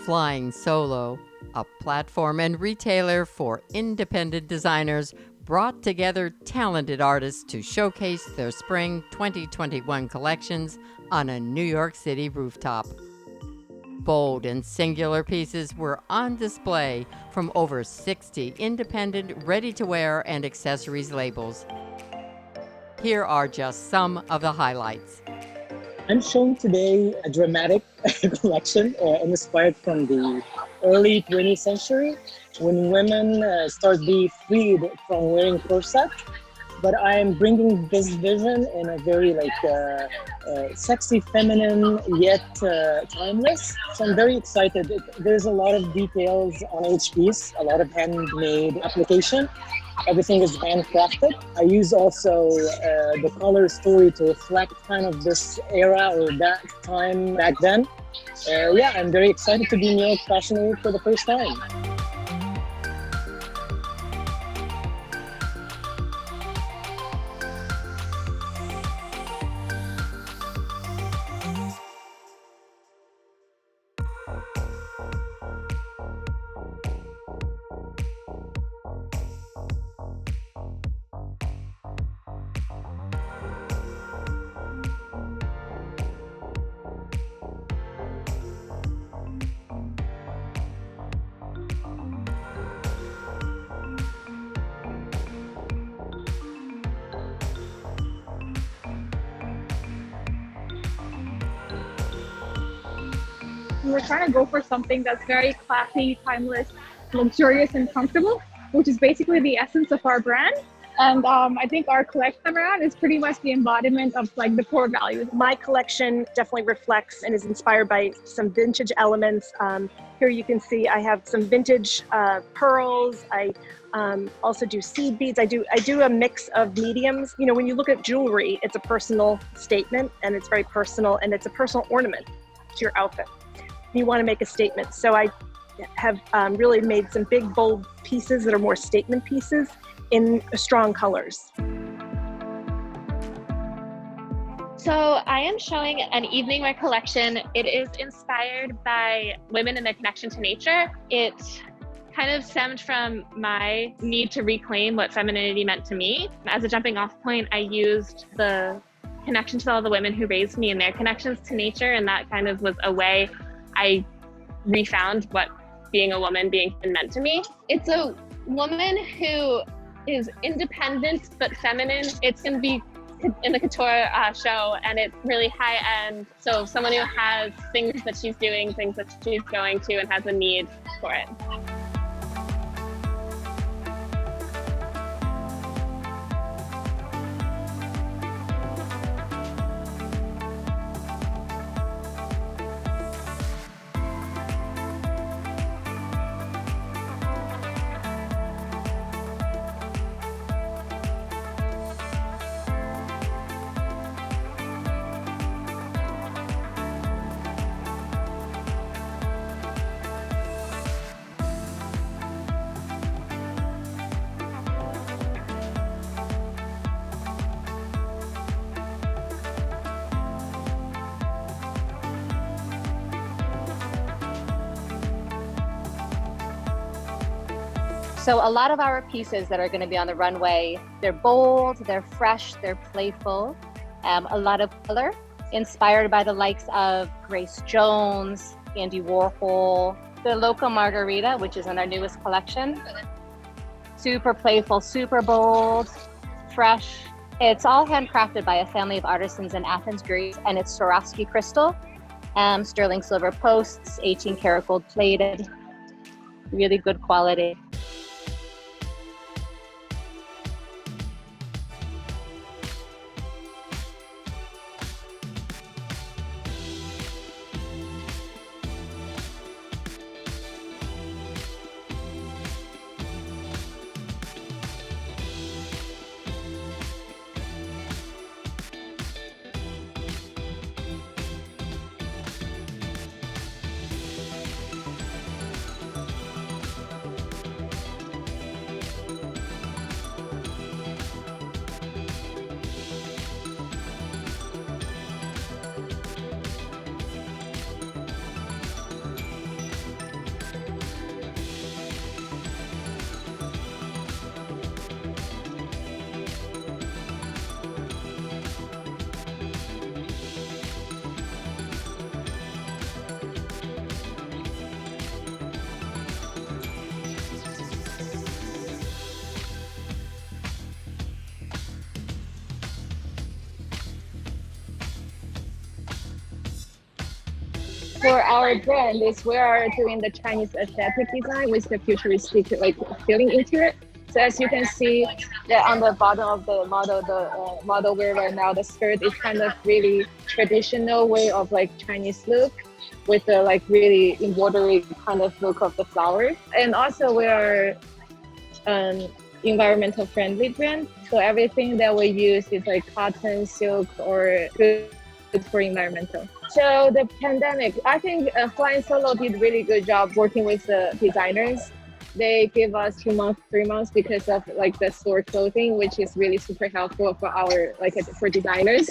Flying Solo, a platform and retailer for independent designers, brought together talented artists to showcase their spring 2021 collections on a New York City rooftop. Bold and singular pieces were on display from over 60 independent ready-to-wear and accessories labels. Here are just some of the highlights. I'm showing today a dramatic collection inspired from the early 20th century when women started being freed from wearing corsets. But I'm bringing this vision in a very sexy, feminine, yet timeless. So I'm very excited. There's a lot of details on each piece, a lot of handmade application. Everything is handcrafted. I use also the color story to reflect kind of this era or that time back then. I'm very excited to be in New York Fashion Week for the first time. We're trying to go for something that's very classy, timeless, luxurious, and comfortable, which is basically the essence of our brand. And I think our collection around is pretty much the embodiment of the core values. My collection definitely reflects and is inspired by some vintage elements. Here you can see I have some vintage pearls. I also do seed beads. I do a mix of mediums. You know, when you look at jewelry, it's a personal statement and it's very personal and it's a personal ornament to your outfit. You want to make a statement. So I have really made some big, bold pieces that are more statement pieces in strong colors. So I am showing an evening wear collection. It is inspired by women and their connection to nature. It kind of stemmed from my need to reclaim what femininity meant to me. As a jumping off point, I used the connection to all the women who raised me and their connections to nature, and that kind of was a way I refound what being a woman being meant to me. It's a woman who is independent but feminine. It's going to be in the Couture show, and it's really high end. So someone who has things that she's doing, things that she's going to, and has a need for it. So a lot of our pieces that are going to be on the runway, they're bold, they're fresh, they're playful, a lot of color, inspired by the likes of Grace Jones, Andy Warhol, the Loco Margarita, which is in our newest collection. Super playful, super bold, fresh. It's all handcrafted by a family of artisans in Athens, Greece, and it's Swarovski crystal, sterling silver posts, 18 karat gold plated, really good quality. for our brand is we are doing the Chinese aesthetic design with the futuristic like feeling into it. So as you can see that on the bottom of the model wear right now, the skirt is kind of really traditional way of like Chinese look with the like really embroidery kind of look of the flowers. And also we are environmental friendly brand. So everything that we use is like cotton, silk, or good for environmental. So the pandemic, I think Flying Solo did really good job working with the designers. They give us 2 months, 3 months because of like the store clothing, which is really super helpful for our for designers.